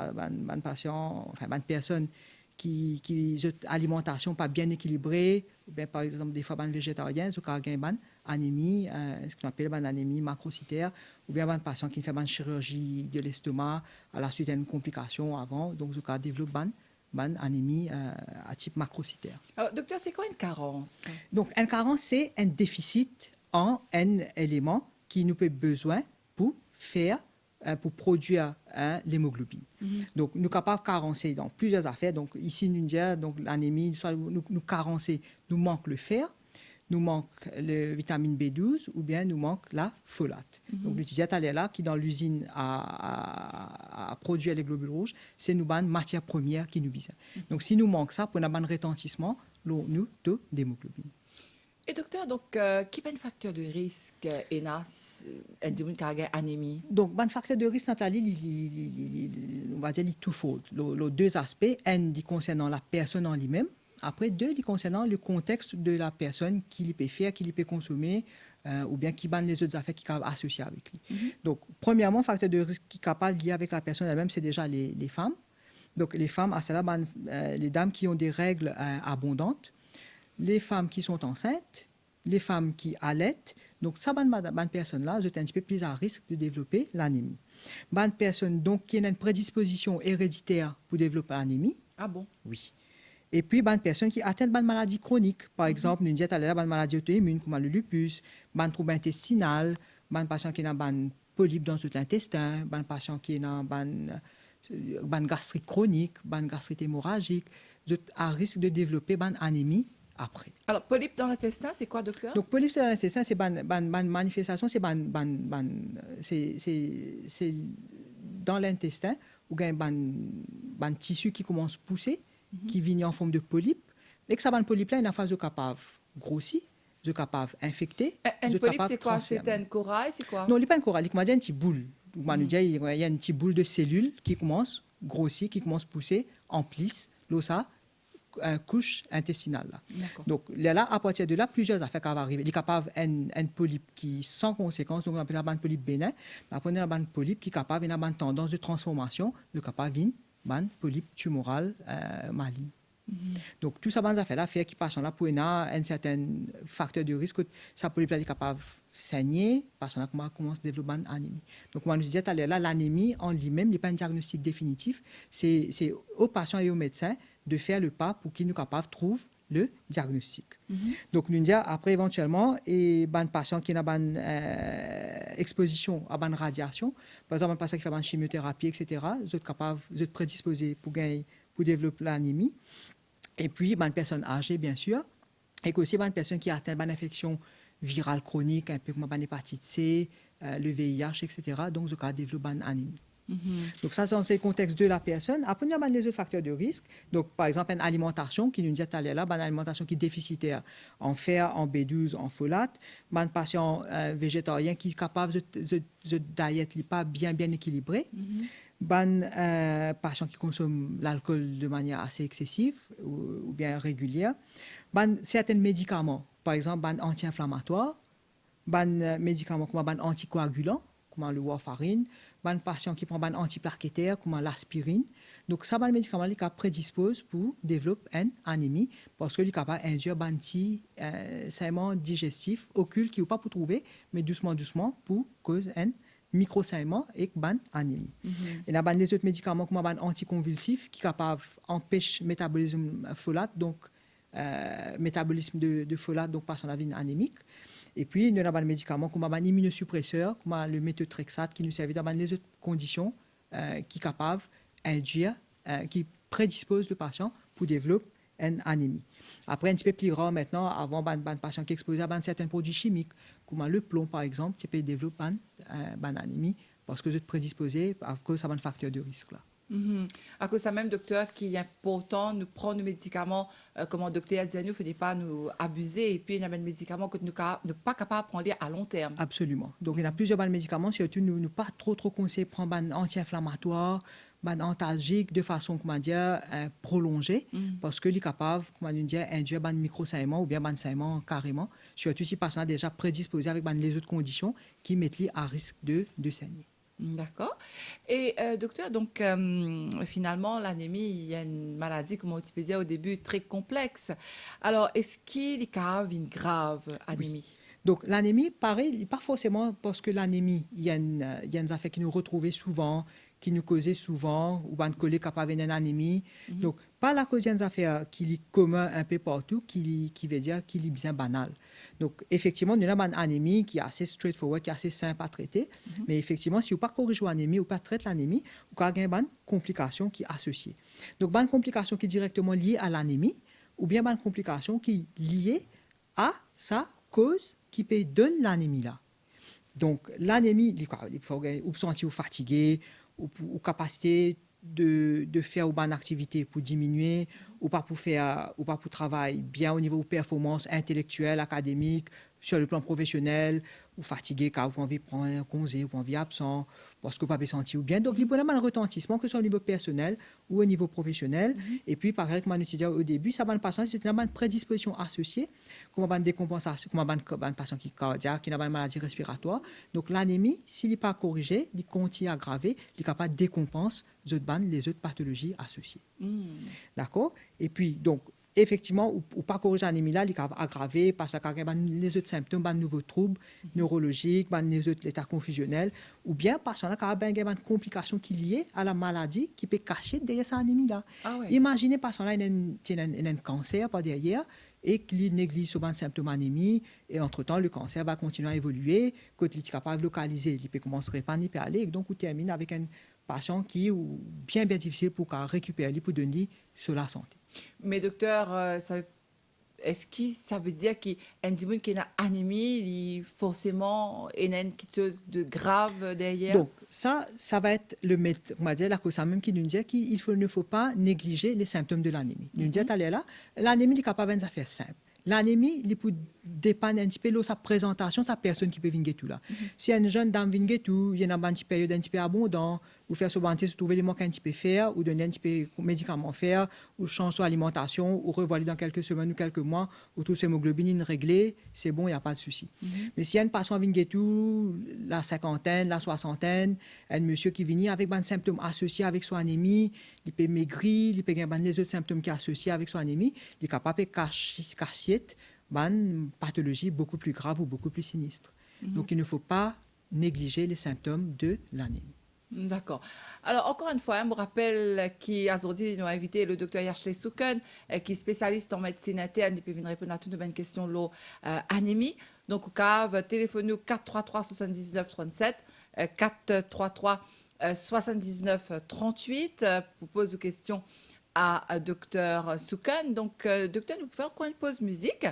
personne qui ont une alimentation pas bien équilibrée, ou bien par exemple des fois une végétarienne, qui ont une anémie, ce qu'on appelle une anémie macrocytaire, ou bien un patient qui fait une chirurgie de l'estomac à la suite d'une complication avant, donc ils développent une anémie à type macrocytaire. Alors, docteur, c'est quoi une carence? Donc, une carence, c'est un déficit en un élément qui nous peut besoin pour produire l'hémoglobine. Donc, nous sommes capables de carencer dans plusieurs affaires. Donc, ici, nous disons, donc l'anémie, soit nous carencer, nous manque le fer, nous manque la vitamine B12 ou bien nous manque la folate. Donc, l'utilisateur là qui dans l'usine à produire les globules rouges, c'est nous une matière première qui nous besoin. Donc, si nous manque ça, pour un retentissement, nous taux d'hémoglobine. Et docteur, donc, qui est un facteur de risque anémie? Donc, un facteur de risque, Nathalie, on va dire, il twofold. Les deux aspects, un concernant la personne en lui-même, Après, deux, concernant le contexte de la personne, qui il peut faire, qui il peut consommer, ou bien qui banne les autres affaires qui sont associées avec lui. Donc, premièrement, facteur de risque qui est capable lié avec la personne elle-même, c'est déjà les femmes. Donc, les femmes, à cela, les dames qui ont des règles abondantes, les femmes qui sont enceintes, les femmes qui allaitent. Donc, ça, bonne personne-là, c'est un petit peu plus à risque de développer l'anémie. Bonne personne, donc, qui a une prédisposition héréditaire pour développer l'anémie. Ah bon? Oui. Et puis, bonne personne qui atteint de maladies chroniques. Par exemple, nous disons à l'heure, bonne maladie auto-immune, comme le lupus, bonne trouble intestinal, bonne patient qui a une polype dans tout l'intestin, bonne patient qui a une gastrite chronique, bonne gastrite hémorragique, à risque de développer bonne anémie après. Alors, polype dans l'intestin, c'est quoi, docteur? Donc, polype dans l'intestin, c'est une manifestation, c'est dans l'intestin, où il y a un tissu qui commence à pousser, qui vient en forme de polype, et que ça, une polype-là, il est en phase de capable grossir, de capable infecter. Un polype, c'est quoi? C'est un corail, c'est quoi? Non, il n'est pas un corail, il y a une petite boule. Il y a une petite boule de cellules qui commence à grossir, qui commence à pousser, emplissent l'ossa, une couche intestinale. Là. Donc, là, à partir de là, plusieurs affaires vont arriver. Il est capable un polype qui sans conséquence, donc on appelle un polype bénin. Après, on a un polype qui est capable, il a une tendance de transformation, de capable un polype tumoral maligne. Donc, tout ça, ces affaires-là, fait qu'il passe là pour un certain facteur de risque. Ça polype est capable de saigner, parce qu'on commence à développer une anémie. Donc, moi, je disais tout à l'heure, l'anémie en lui-même n'est pas un diagnostic définitif. C'est aux patients et aux médecins de faire le pas pour qu'ils nous capables de trouver le diagnostic. Donc, nous disons après, éventuellement, et un patient qui a une exposition à une radiation, par exemple, un patient qui fait une chimiothérapie, etc., vous êtes capable, vous êtes prédisposé pour développer l'anémie. Et puis, une personne âgée, bien sûr, et aussi une personne qui a atteint une infection virale chronique, un peu comme l'hépatite C, le VIH, etc. Donc, vous avez développé une anémie. Donc, ça, c'est le contexte de la personne. Après, il y a les autres facteurs de risque. Donc, par exemple, une alimentation qui nous dit tout à l'heure, une alimentation qui est déficitaire en fer, en B12, en folate. Un patient végétarien qui est capable de diète pas bien équilibrée. Patient qui consomme l'alcool de manière assez excessive ou bien régulière. Certains médicaments, par exemple, anti-inflammatoires, médicaments comme anticoagulants, comme le warfarine, un patient qui prend un antiplaquettaire, comme l'aspirine. Donc, ça, les médicaments qui prédisposent pour développer une anémie parce qu'il est capable d'induire un petit saignement digestif occulte qui n'est pas pour trouver, mais doucement, pour cause un micro-saignement et une anémie. Il y a les autres médicaments comme un anticonvulsif qui est capable d'empêcher le métabolisme folate, donc métabolisme de folate, donc par son avis anémique. Et puis, il y a des médicaments comme un immunosuppresseur, comme le méthotrexate, qui nous sert dans les autres conditions qui sont capables d'induire, qui prédisposent le patient pour développer une anémie. Après, un petit peu plus rare maintenant, avant, un patient qui est exposé à certains produits chimiques, comme le plomb, par exemple, qui peut développer une anémie parce que vous êtes prédisposé à cause de un facteur de risque. Là. À cause de ça même, docteur, qu'il est important de prendre nos médicaments, comme le docteur a dit, il ne faut pas nous abuser. Et puis, il y a des médicaments que nous ne sommes pas capables de prendre à long terme. Absolument. Donc, il y a plusieurs médicaments, surtout nous ne pas trop conseillés de prendre un anti-inflammatoire, un antalgique de façon, prolongée, parce qu'il est capable, d'induire un micro-saignement ou bien un saignement carrément, surtout si le patient est déjà prédisposé avec les autres conditions qui mettent lui à risque de saigner. D'accord. Et docteur, donc finalement, l'anémie, il y a une maladie, comme on disait au début, très complexe. Alors, est-ce qu'il y a une grave anémie? Oui. Donc, l'anémie, pareil, pas forcément parce que l'anémie, il y a une affaire qui nous retrouvait souvent, qui nous causait souvent, ou un collègue capable d'une anémie. Donc, pas la cause d'une affaire qui est commun un peu partout, qui veut dire qu'il est bien banal. Donc, effectivement, nous avons une anémie qui est assez straightforward, qui est assez simple à traiter. Mais effectivement, si vous ne pas corrigez l'anémie ou pas traitez l'anémie, vous avez une complication qui est associée. Donc, une complication qui est directement liée à l'anémie, ou bien une complication qui est liée à sa cause qui peut donner l'anémie là. Donc, l'anémie, il faut vous sentir fatigué, ou capacité de faire une activité pour diminuer, ou pas pour travailler bien au niveau de performance intellectuelle, académique, sur le plan professionnel, ou fatigué, car vous envie de prendre un congé, ou envie absent, parce que vous n'avez senti ou bien. Donc, il peut y avoir un retentissement, que ce soit au niveau personnel ou au niveau professionnel. Et puis, par exemple, comme on disait au début, ça va une patient, c'est une prédisposition associée, comme une décompensation, comme un patient qui est cardiaque, qui a une maladie respiratoire. Donc, l'anémie, s'il n'est pas corrigé, il continue à aggraver, il est capable de décompenser les autres pathologies associées. D'accord? Et puis, donc, effectivement, ou pas corriger l'anémie là, il est aggravé parce qu'il y a les autres symptômes, de nouveaux troubles neurologiques, les autres états confusionnels, ou bien parce qu'il y a une complication qui est liée à la maladie qui peut cacher derrière cette anémie là. Ah oui. Imaginez parce qu'il y a un cancer par derrière et qu'il néglige souvent les symptômes d'anémie, et entre-temps, le cancer va continuer à évoluer, quand il est capable de localiser, il peut commencer à répandre, il peut aller, et donc on termine avec un patient qui est bien difficile pour récupérer, pour donner sur la santé. Mais docteur, est-ce que ça veut dire qu'un individu qui a une anémie, il forcément il a quelque chose de grave derrière? Donc, ça va être le médecin, on va dire, la cause même qui nous dit qu'il ne faut pas négliger les symptômes de l'anémie. Nous dit à là, l'anémie est capable de faire simple. L'anémie, il peut dépendre un petit peu de sa présentation, sa personne qui peut venir tout là. Si une jeune dame vient tout, il y a une petite période un petit peu abondante, ou faire sobriété, se trouver les manques un petit peu faire, ou donner un petit peu de médicaments faire, ou changer son alimentation, ou revoiler dans quelques semaines ou quelques mois, où tout l'hémoglobine réglée, c'est bon, il n'y a pas de souci. Mais si y a une patient vient tout, la cinquantaine, la soixantaine, un monsieur qui vient avec des symptômes associés avec son anémie, il peut maigrir, il peut avoir les autres symptômes qui sont associés avec son anémie, il est capable de cacher une pathologie beaucoup plus grave ou beaucoup plus sinistre. Donc, il ne faut pas négliger les symptômes de l'anémie. D'accord. Alors, encore une fois, je me rappelle qu'aujourd'hui, nous avons invité le docteur Yashley Souken, qui est spécialiste en médecine interne, il peut venir répondre à toutes nos questions de l'anémie. Donc, au cas, téléphone-nous 433 79 37, 433 79 38, pour poser des questions à docteur Souken. Donc, docteur, nous pouvons faire encore une pause musique.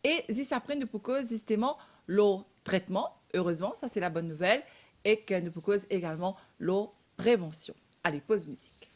Et si ça prend, nous pouvons justement le traitement, heureusement, ça c'est la bonne nouvelle, et que nous pouvons également la prévention. Allez, pause musique.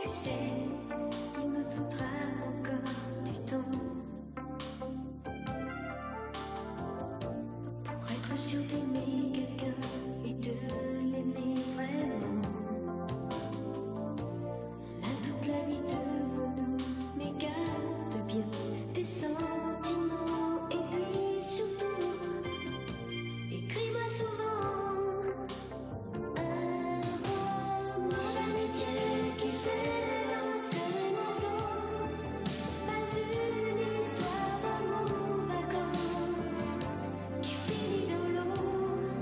Tu sais, il me faudra encore du temps pour être sûr d'aimer quelqu'un et de l'aimer vraiment. On a toute la vie devant nous, mais garde bien tes sentiments. Et puis surtout, écris-moi souvent un roman d'amitié qui s'élance comme un oiseau. Pas une histoire d'amour vacances qui finit dans l'eau.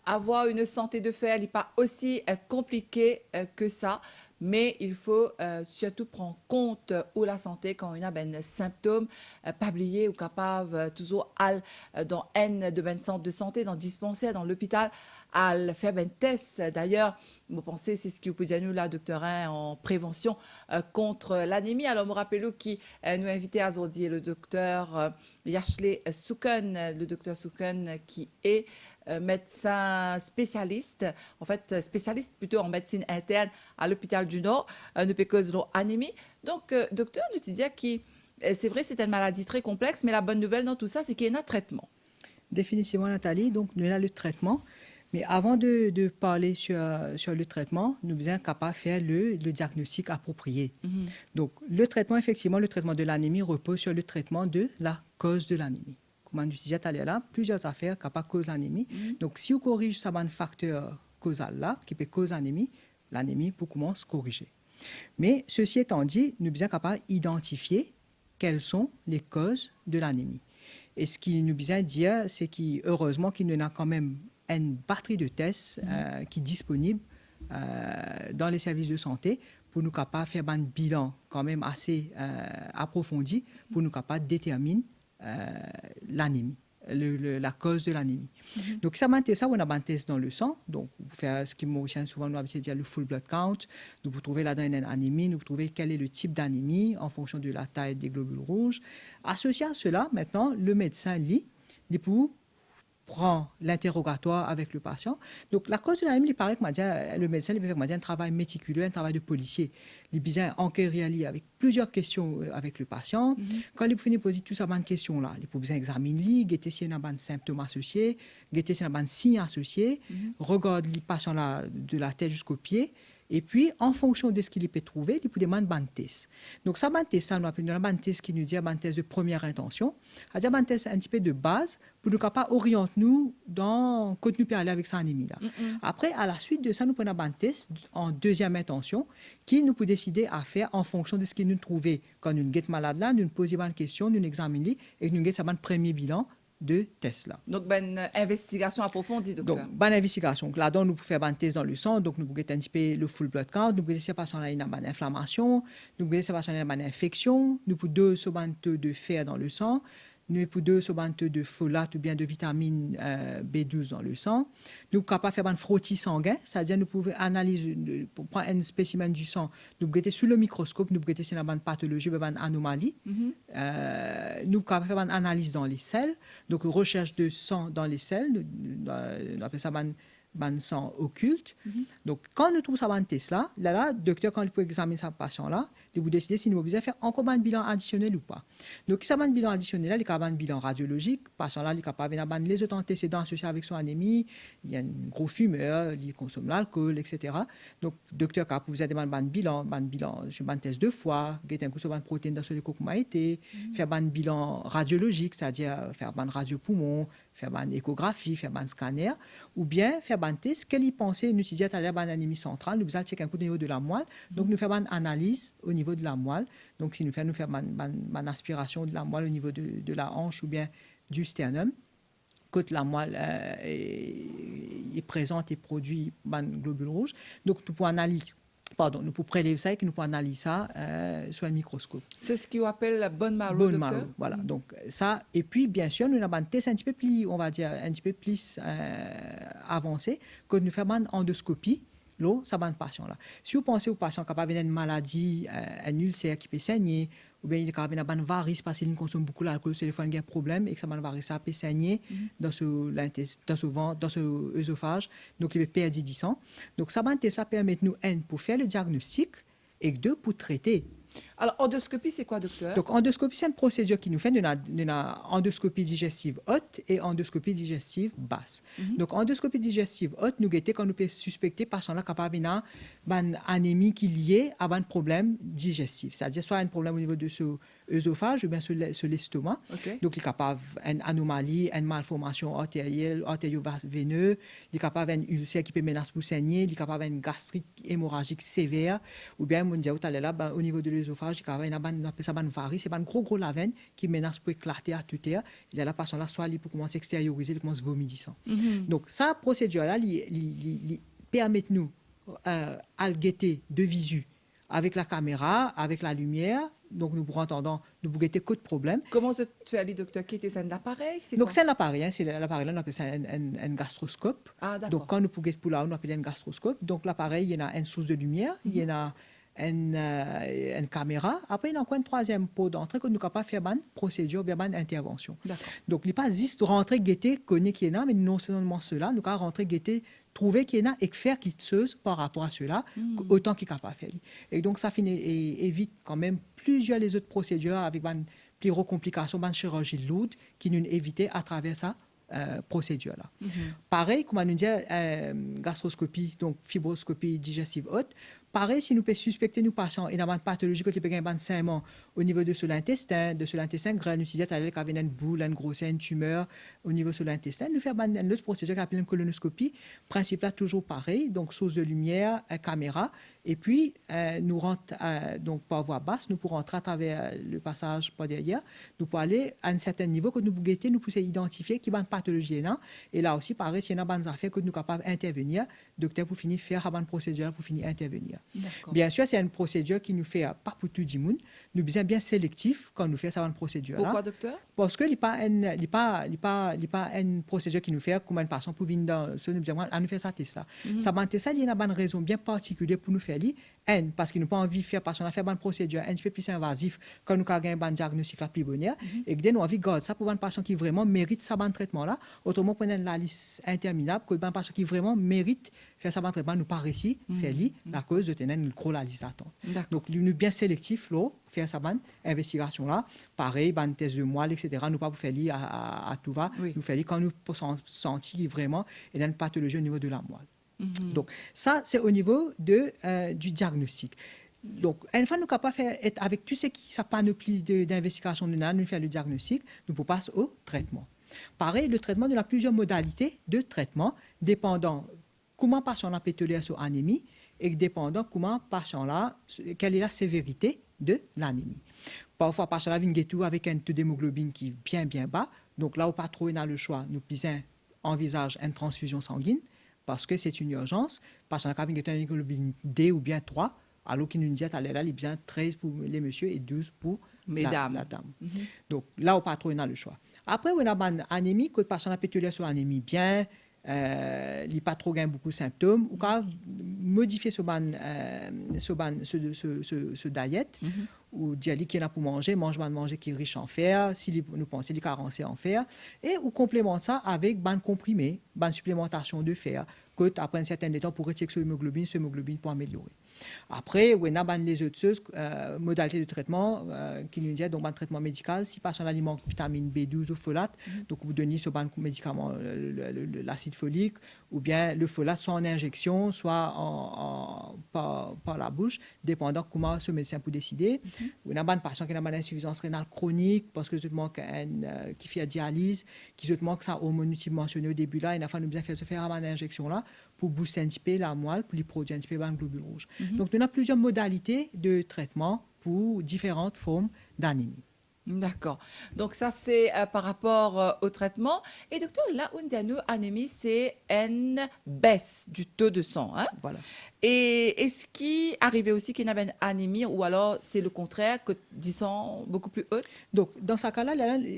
avoir une santé de fer n'est pas aussi compliqué que ça, mais il faut surtout prendre compte où la santé quand on a des symptômes, pas oublier ou capable toujours aller dans N de centres de santé, dans dispensaire, dans l'hôpital, à faire un test. D'ailleurs, vous pensez, c'est ce que vous pouvez dire nous là, docteur, hein, en prévention contre l'anémie. Alors, me rappelez qui nous a invité à aujourd'hui le docteur Yashley Souken, le docteur Souken qui est médecin spécialiste, en fait spécialiste plutôt en médecine interne à l'hôpital du Nord, nous cause l'anémie. Donc, docteur, nous te dit que c'est vrai, c'est une maladie très complexe, mais la bonne nouvelle dans tout ça, c'est qu'il y a un traitement. Définitivement, Nathalie. Donc, nous avons le traitement. Mais avant de parler sur le traitement, nous sommes capables de faire le diagnostic approprié. Donc, le traitement, effectivement, le traitement de l'anémie repose sur le traitement de la cause de l'anémie. Comme on disait tout à l'heure, là, plusieurs affaires capables de causer l'anémie. Donc, si on corrige ça, un facteur causal là, qui peut causer l'anémie peut commencer à corriger. Mais ceci étant dit, nous sommes capables d'identifier quelles sont les causes de l'anémie. Et ce qui nous vient dire, c'est qu'heureusement qu'il y en a quand même une batterie de tests qui est disponible dans les services de santé pour nous capables de faire un bilan quand même assez approfondi pour nous capables de déterminer l'anémie, la cause de l'anémie. Donc, ça, on a un test dans le sang. Donc, pour faire ce qui Mauricien souvent nous habitué à dire le full blood count, nous pouvons trouver là-dedans une anémie, nous pouvons trouver quel est le type d'anémie en fonction de la taille des globules rouges. Associé à cela, maintenant, le médecin lit, il peut prend l'interrogatoire avec le patient. Donc, la cause de l'anémie, il paraît que le médecin il peut faire un travail méticuleux, un travail de policier. Il besoin enquérir avec plusieurs questions avec le patient. Quand il finit de poser toutes ces questions-là, il peut besoin examiner, guetter s'il y a un symptôme associé, guetter s'il y a un signe associé, regarder le patient là, de la tête jusqu'aux pieds. Et puis, en fonction de ce qu'il peut trouver, il peut demander un test. Donc, ça, ça, nous appelons un test qui nous dit un test de première intention. C'est-à-dire un test un petit peu de base pour nous capables orienter nous dans quand nous pouvons aller avec sa anémie là. Après, à la suite de ça, nous prenons un test en deuxième intention qui nous peut décider à faire en fonction de ce qu'il nous trouve. Quand nous sommes malade là, nous posons une question, nous examinons et nous avons un premier bilan de Tesla. Donc, une investigation approfondie, docteur. Donc, bonne investigation. Là-dedans, nous pouvons faire un test dans le sang. Donc, nous pouvons un petit peu le full blood count. Nous pouvons essayer de passer une inflammation. Nous pouvons essayer de passer une infection. Nous pouvons deux sur de fer dans le sang. Nous pouvons deux sur de folate ou bien de vitamine B12 dans le sang. Nous sommes capables de faire un frottis sanguin, c'est-à-dire nous pouvons analyser, pour prendre un spécimen du sang, nous pouvons sous le microscope, nous pouvons essayer une pathologie, une anomalie. Nous sommes capables de faire une analyse dans les selles, donc recherche de sang dans les selles, on appelle ça un sang occulte. Donc, quand nous trouvons ça dans test là, le docteur, quand il peut examiner ce patient-là, il vous décider s'il nous besoin faire encore un bilan additionnel ou pas. Donc, ça un bilan additionnel, il y a un bilan radiologique. Le patient-là, il est capable d'avoir les autres antécédents associés avec son anémie. Il y a un gros fumeur, il consomme l'alcool, etc. Donc, le docteur, quand vous avez un bilan, un test de foie, il y a un coup sur une protéine dans le coco-maïté, faire un bilan radiologique, c'est-à-dire faire un radio-poumon, faire une échographie, faire un scanner, ou bien faire un test, qu'elle y pensait, nous disait à l'air d'une anémie centrale, nous allons checker un coup au niveau de la moelle, donc nous faisons une analyse au niveau de la moelle, donc si nous faisons une aspiration de la moelle au niveau de la hanche ou bien du sternum, quand la moelle est présente et produit un globule rouge, donc nous pouvons analyser. Nous pouvons prélever ça et nous pouvons analyser ça sur un microscope. C'est ce qu'on appelle la bone marrow, bone docteur. marrow, voilà. Donc ça, et puis bien sûr, nous avons un test un petit peu plus, on va dire, un petit peu plus avancé, que nous faisons une endoscopie. Là, ça va un patient là. Si vous pensez au patient capable d'une maladie, un ulcère qui peut saigner, ou bien il est capable d'avoir une varice parce qu'il consomme beaucoup d'alcool, c'est des fois il y a un problème et que ça va une varice, ça peut saigner dans ce ventre, dans ce œsophage, donc il peut perdre du sang. Donc ça permet nous pour faire le diagnostic et deux pour traiter. Alors, endoscopie, c'est quoi, docteur? Donc, endoscopie, c'est une procédure qui nous fait une endoscopie digestive haute et endoscopie digestive basse. Donc, endoscopie digestive haute, nous guettons quand nous pouvons suspecter patient là capable d'une anémie qui est liée à un problème digestif. C'est-à-dire soit un problème au niveau de ce œsophage ou bien sur l'estomac. Okay. Donc, il est capable d'une anomalie, une malformation artério-veineuse, il est capable d'une ulcère qui peut menacer pour saigner, il est capable d'une gastrite hémorragique sévère, ou bien, on dit au niveau de l'œsophage, l'œsophage, on appelle ça ban varice, c'est ban gros lavène qui menace pour éclater à toute terre. Il y a la patient là, soit il pour commencer à extérioriser, il commence à vomir du sang. Donc, ça, procédure-là, permet nous à le guetter de visu avec la caméra, avec la lumière. Donc, nous pourrons entendre, nous pourrons guetter que de problèmes. Comment se fait aller, docteur, qui était un appareil? Donc, c'est un appareil, c'est l'appareil là, on appelle ça un gastroscope. Ah, d'accord. Donc, quand nous pouvons pour là, on appelle un gastroscope. Donc, l'appareil, il y en a une source de lumière, il y en a une caméra. Après, il y a encore un troisième pot d'entrée que nous sommes capables de faire une procédure, une intervention. D'accord. Donc, il n'est pas juste rentrer, guetter, connaître qui est là, mais non seulement cela, nous allons rentrer, guetter, trouver qui est là et faire quitteuse par rapport à cela, autant qu'il est capable de faire. Et donc, ça finit et évite quand même plusieurs des autres procédures avec une plus gros complications, une chirurgie lourde qui nous évite à travers ça. Procédure-là. Pareil, comme on nous dit, gastroscopie, donc fibroscopie digestive haute. Pareil, si nous pouvons suspecter nos patients et une pathologie qui peut avoir un saignement au niveau de l'intestin grêle, nous disons qu'il y a une boule, une grossesse, une tumeur au niveau de l'intestin, nous faisons une autre procédure qui s'appelle une colonoscopie. Principe là, toujours pareil, donc source de lumière, caméra, et puis nous rentrons donc par voie basse, nous pourrons rentrer à travers le passage par derrière, nous pourrons aller à un certain niveau que nous pouvons guetter, nous pouvons identifier qui va une pathologie est là, et là aussi pareil, s'il y a une affaire que nous sommes capables d'intervenir, docteur pour finir faire une procédure pour finir intervenir. Bien sûr, c'est une procédure qui nous fait pas pour tout le monde. Nous sommes bien sélectifs quand nous faisons cette procédure-là. Pourquoi, docteur? Parce que il n'est pas une procédure qui nous fait comme une personne pour venir dans ce nous disons à nous faire ça test là. Ça test ça, il y a une raison bien particulière pour nous faire parce qu'ils n'ont pas envie de faire parce qu'on a fait une procédure un petit peu plus invasif quand nous avons un diagnostic la plus bonnière et que nous avons envie de garder ça pour une personne qui vraiment mérite ça bon traitement là. Autrement qu'on a la liste interminable que une personne qui vraiment mérite faire ça bon traitement nous pas réussi faire la cause de tenir une gros la liste d'attente. Donc nous bien sélectif là faire ça bonne investigation là pareil ban test de moelle etc. nous pas pour faire à tout va nous faire quand nous sentir vraiment il y a une pathologie au niveau de la moelle. Donc, ça, c'est au niveau du diagnostic. Donc, une fois nous sommes capables de faire, avec tout ce qui sa panoplie d'investigation, nous faire le diagnostic, nous pouvons passer au traitement. Pareil, le traitement, nous avons plusieurs modalités de traitement, dépendant comment patient a pétolé sur anémie et dépendant comment patient là, quelle est la sévérité de l'anémie. Parfois, patient là vient tout avec un taux d'hémoglobine qui est bien bas. Donc, là où pas trop on a le choix, nous envisage une transfusion sanguine. Parce que c'est une urgence, parce qu'on a une hémoglobine D ou bien 3, alors qu'il nous dit à l'air là, il y a bien 13 pour les messieurs et 12 pour la dame. Donc là, au patron, on a le choix. Après, on a une anémie, que le patient a pétolé sur anémie bien, il n'a pas trop gagné beaucoup de symptômes, ou quand modifier ce diète, ou dire qu'il a pour manger qui est riche en fer, si nous pensons qu'il est carencé en fer, et ou complémente ça avec ban comprimé, ban supplémentation de fer, que après un certain temps pour retirer ce hémoglobine pour améliorer. Après, on a les autres modalités de traitement qui nous disent donc un traitement médical si patient alimente vitamine B12 ou folate, donc vous donnez ce médicament l'acide folique ou bien le folate soit en injection, soit par la bouche, dépendant comment ce médecin peut décider. On a un patient qui a une insuffisance rénale chronique parce que tout manque qui fait la dialyse, qui se manque ça hormone mentionné au début là, il a fallu bien faire une injection là pour booster un petit peu la moelle, pour lui produire un petit peu de globules rouges. Donc, on a plusieurs modalités de traitement pour différentes formes d'anémie. D'accord. Donc, ça, c'est par rapport au traitement. Et docteur, là, on dit à nous, anémie, c'est une baisse du taux de sang. Hein? Voilà. Et est-ce qu'il arrivait aussi qu'il y avait une anémie ou alors c'est le contraire, que du sang beaucoup plus haut? Donc, dans ce cas-là,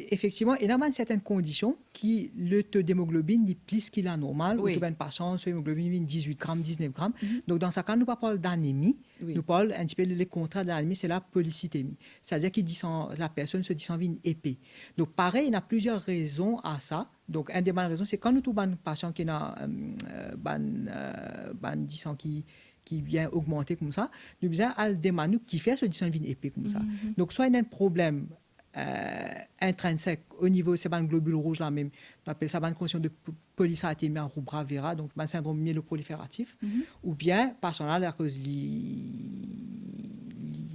effectivement, il y a certaines conditions qui le taux d'hémoglobine est plus qu'il est normal. Ou tout un patient, son hémoglobine 18 grammes, 19 grammes. Donc, dans ce cas-là, nous ne parlons pas d'anémie. Nous parlons un petit peu le contraire de l'anémie, c'est la polycythémie. C'est-à-dire que la personne se dit épais. Donc, pareil, il y a plusieurs raisons à ça. Donc, une des bonnes raisons, c'est quand nous trouvons un patient qui a un qui vient augmenter comme ça, nous avons un démanu qui fait ce dyssymbine épais comme ça. Donc, soit il y a un problème intrinsèque au niveau de ces globules rouges là même, on appelle ça une condition de polycythémie rubra vera, donc un syndrome myéloprolifératif, ou bien, par là, à cause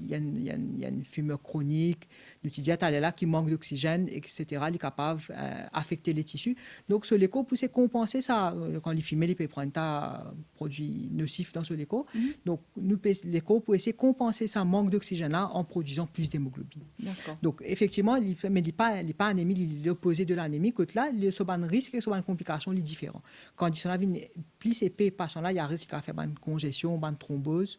il y a une fumeur chronique, nous disons là qui manque d'oxygène, etc. Il est capable d'affecter les tissus. Donc, ce léco pour compenser ça, quand il fume, il peut prendre un produit nocif dans ce léco. Donc, l'éco pour essayer de compenser ça manque d'oxygène là en produisant plus d'hémoglobine. D'accord. Donc, effectivement, il n'est pas anémie, il est l'opposé de l'anémie. Que là, il y a un risque et une complication il est différent. Quand il y a plus épais, là, il y a un risque de faire une congestion, une thrombose.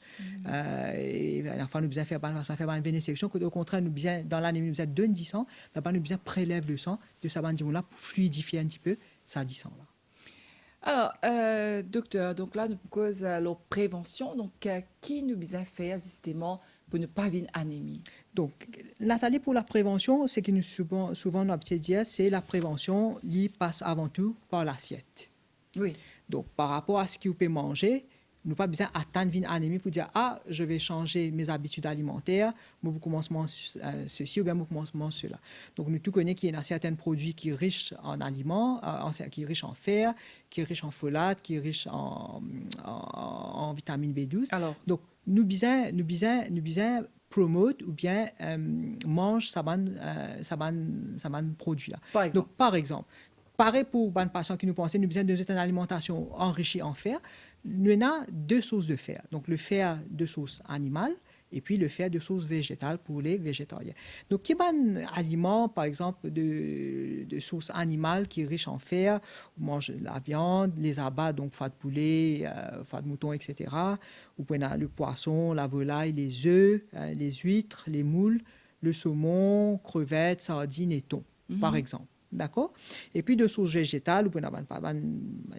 Et enfin, nous besoin faire une vénésection. Au contraire, nous besoin dans l'anémie, nous besoin de 10 ans. Là-bas, nous besoin prélever le sang de ça, là pour fluidifier un petit peu ça 10 ans là. Alors, docteur, donc là, nous cause la prévention. Donc, qui nous besoin faire justement pour ne pas avoir une anémie? Donc, Nathalie, pour la prévention, ce que nous souvent nous avons dire, c'est la prévention qui passe avant tout par l'assiette. Oui. Donc, par rapport à ce que vous pouvez manger, nous n'avons pas besoin d'attendre une anémie pour dire « Ah, je vais changer mes habitudes alimentaires, moi, je commence à manger ceci ou bien je commence à manger cela. » Donc, nous tous connaissons qu'il y a certains produits qui sont riches en aliments, qui sont riches en fer, qui sont riches en folate, qui sont riches en vitamine B12. Alors, donc, nous besoin promote ou bien mange ça produit là. Par exemple. Donc, par exemple, pareil pour les patients qui nous pensent, nous besoin d'une alimentation enrichie en fer. Nous avons deux sources de fer. Donc, le fer de source animale et puis le fer de source végétale pour les végétariens. Donc, il y a un aliment, par exemple, de source animale qui est riche en fer. On mange la viande, les abats, donc foie de poulet, foie de mouton, etc. Ou le poisson, la volaille, les œufs, les huîtres, les moules, le saumon, crevettes, sardines et thon, par exemple. D'accord? Et puis de sources végétales, vous pouvez avoir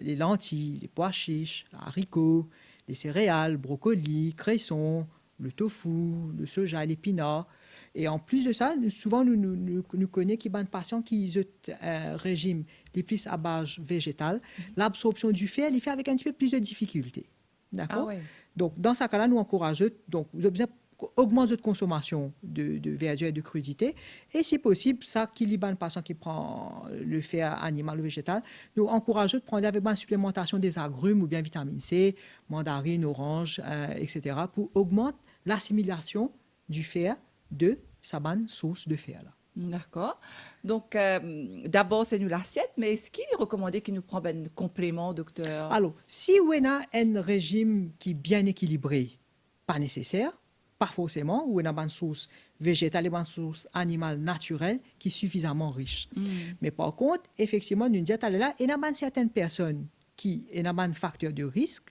les lentilles, les pois chiches, les haricots, les céréales, brocolis, cressons, le tofu, le soja, l'épinard. Et en plus de ça, souvent, nous connaissons qu'il y a des patients qui ont un régime les plus à base végétale. L'absorption du fer, il fait avec un petit peu plus de difficulté. D'accord? Ah oui. Donc, dans ce cas-là, nous encourageons, donc, vous avez besoin augmente votre consommation de verdure et de crudité. Et si possible, ça qui libère un patient qui prend le fer animal ou végétal, nous encourageons de prendre avec une supplémentation des agrumes ou bien vitamine C, mandarine, orange, etc. pour augmenter l'assimilation du fer de sa bonne source de fer là. D'accord. Donc, d'abord, c'est nous l'assiette, mais est-ce qu'il est recommandé qu'il nous prenne un complément, docteur? Alors, si on a un régime qui est bien équilibré, pas nécessaire, pas forcément, ou on a une source végétale et une source animale naturelle qui est suffisamment riche. Mais par contre, effectivement, une diète là, il y a certaines personnes qui ont un facteur de risque.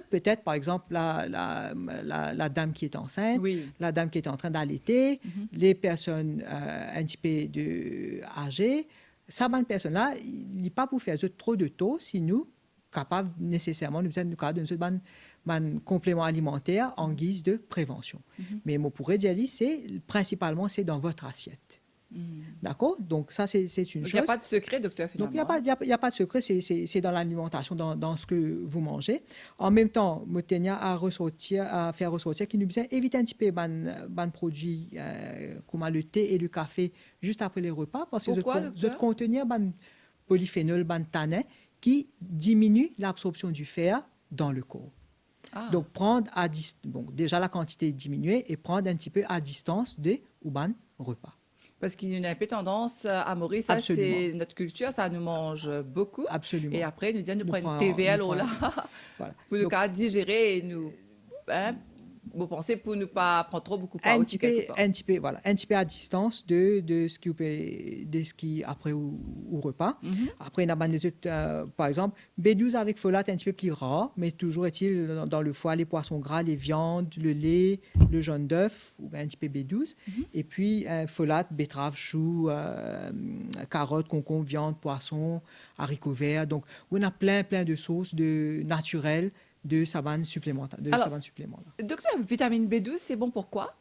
Peut-être, par exemple, la dame qui est enceinte, Oui. la dame qui est en train d'allaiter, les personnes un petit peu âgées. Ces personnes-là, il n'est pas pour faire trop de taux, si nous, capables nécessairement, nous sommes capables de un complément alimentaire en guise de prévention. Mais on pourrait dire, principalement, c'est dans votre assiette. D'accord? Donc, ça, c'est une chose. Il n'y a pas de secret, docteur, finalement. Donc, il n'y a pas de secret, c'est dans l'alimentation, dans ce que vous mangez. En même temps, Motenia à faire ressortir qu'il nous besoin éviter un petit peu les produits comme le thé et le café juste après les repas, parce que ils contiennent des polyphénols, des tanins qui diminuent l'absorption du fer dans le corps. Ah. Donc, prendre déjà la quantité diminuée et prendre un petit peu à distance des ou ban repas. Parce qu'il y a un peu tendance à mourir. Ça, c'est notre culture, ça nous mange beaucoup. Absolument. Et après, nous disons, nous prenons une TVL là, voilà. pour nous digérer et nous... vous pensez pour ne pas prendre trop beaucoup de un petit peu à distance de ce qui après au repas. Après, il y a des autres, par exemple, B12 avec folate un petit peu plus rare, mais toujours est-il dans le foie, les poissons gras, les viandes, le lait, le jaune d'œuf, ou un petit peu B12. Et puis, folate, betterave, chou, carottes, concombre, viande, poisson, haricots verts. Donc, on a plein de sources naturelles de savane supplémentaire. Docteur, vitamine B12, c'est bon pour quoi?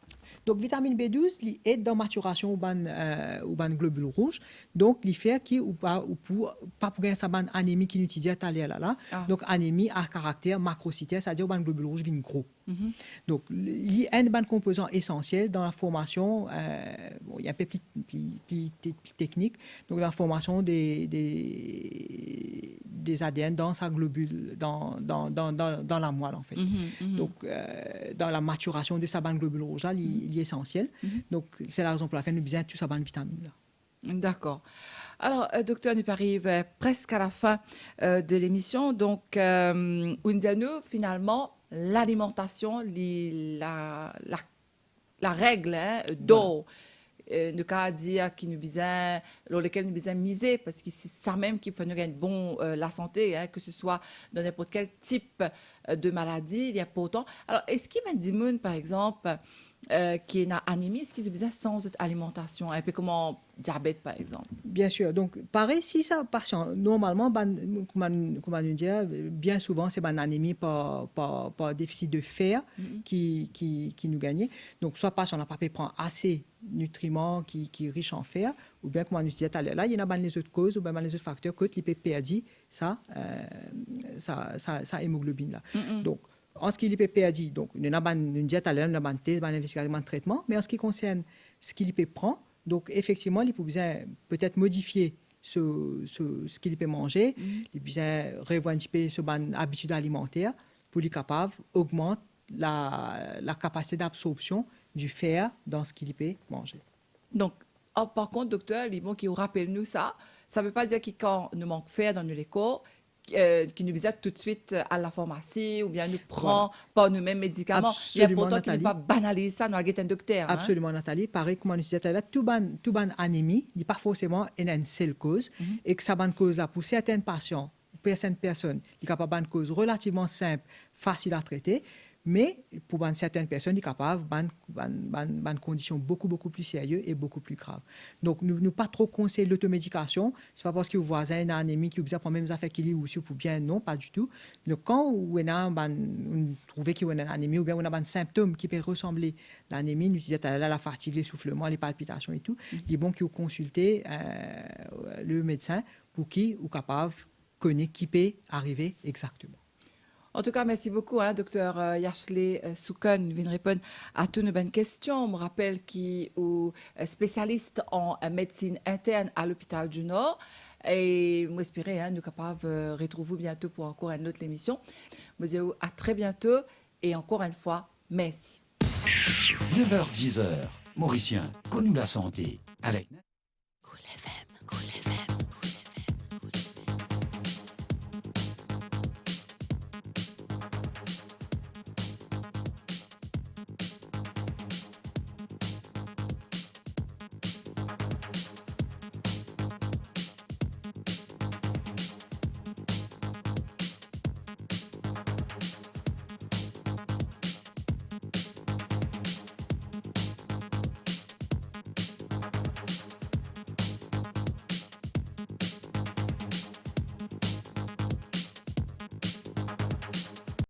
Donc, vitamine B12, il aide dans la maturation au ban globule rouge. Donc, il fait qui ou pas pour gagner sa ban anémie qui n'utilise pas là. Donc, anémie à caractère macrocytaire, c'est-à-dire au ban globule rouge vient gros. Donc, il y a un ban composant essentiel dans la formation, bon, il y a un peu plus technique, donc dans la formation des ADN dans sa globule, dans la moelle, en fait. Donc, dans la maturation de sa bande globule rouge, là, il est essentiel. Donc, c'est la raison pour laquelle nous avons besoin de toute sa bande vitamine. Là. D'accord. Alors, docteur, nous arrivons presque à la fin de l'émission. Donc, nous, finalement, l'alimentation, la règle d'eau. Nous cas dire qui nous besoin sur lesquels nous besoin miser parce que c'est ça même qui fait nous gagner bon la santé que ce soit dans n'importe quel type de maladie il y a pas autant. Alors est-ce qu'il m'a dit par exemple qui est anémie, est-ce qu'ils ont besoin sans alimentation un peu comme en diabète par exemple? Bien sûr. Donc pareil si ça patient normalement comment nous dire bien souvent c'est une anémie par déficit de fer qui nous gagne. Donc soit patient n'a pas pu prendre assez nutriments qui est riche en fer ou bien comme on disait tout à l'heure là il y en a les autres causes ou bien les autres facteurs que l'IP perdu ça hémoglobine là. Donc en ce qui est perdu, donc nous avons une diète à l'heure, nous avons une thèse, une investigation, un traitement, mais en ce qui concerne ce qu'il prend, donc effectivement, il peut besoin peut-être modifier ce qu'il peut manger, il peut besoin revoir un petit peu son habitude alimentaire pour lui capable augmenter la capacité d'absorption du fer dans ce qu'il peut manger. Donc, par contre, docteur, il faut qu'il rappelle nous ça. Ça ne veut pas dire que quand nous manque fer dans nos écoles, qui nous visite tout de suite à la pharmacie ou bien nous prend par nous-mêmes médicaments. Absolument, il y a pourtant Nathalie. qu'il ne pas banaliser ça dans la guette un docteur. Absolument, Nathalie. Pareil, comme on disait tout à l'heure, tout ban anémie n'est pas forcément une seule cause et que ça ban cause là pour certaines patients, pour certaines personnes, il est capable de cause relativement simple, facile à traiter. Mais pour certaines personnes, il est capable de conditions beaucoup plus sérieuses et beaucoup plus graves. Donc, nous ne pas trop conseiller l'automédication. Ce n'est pas parce que le voisin a une anémie qui a les mêmes affaires qu'il est aussi pour bien, non, pas du tout. Donc, quand on trouve qu'il y a une anémie ou bien on a un symptôme qui peut ressembler à l'anémie, nous disons la fatigue, l'essoufflement, les palpitations et tout, il est bon qu'il consulte le médecin pour qu'il soit capable de connaître qui peut arriver exactement. En tout cas, merci beaucoup, docteur Yashley Soukon, vient répondre à toutes nos bonnes questions. On me rappelle qu'il est spécialiste en médecine interne à l'hôpital du Nord. Et moi, j'espère nous capables de retrouver bientôt pour encore une autre émission. Je vous dis à très bientôt et encore une fois, merci. 9h-10h, Mauricien, connu la santé avec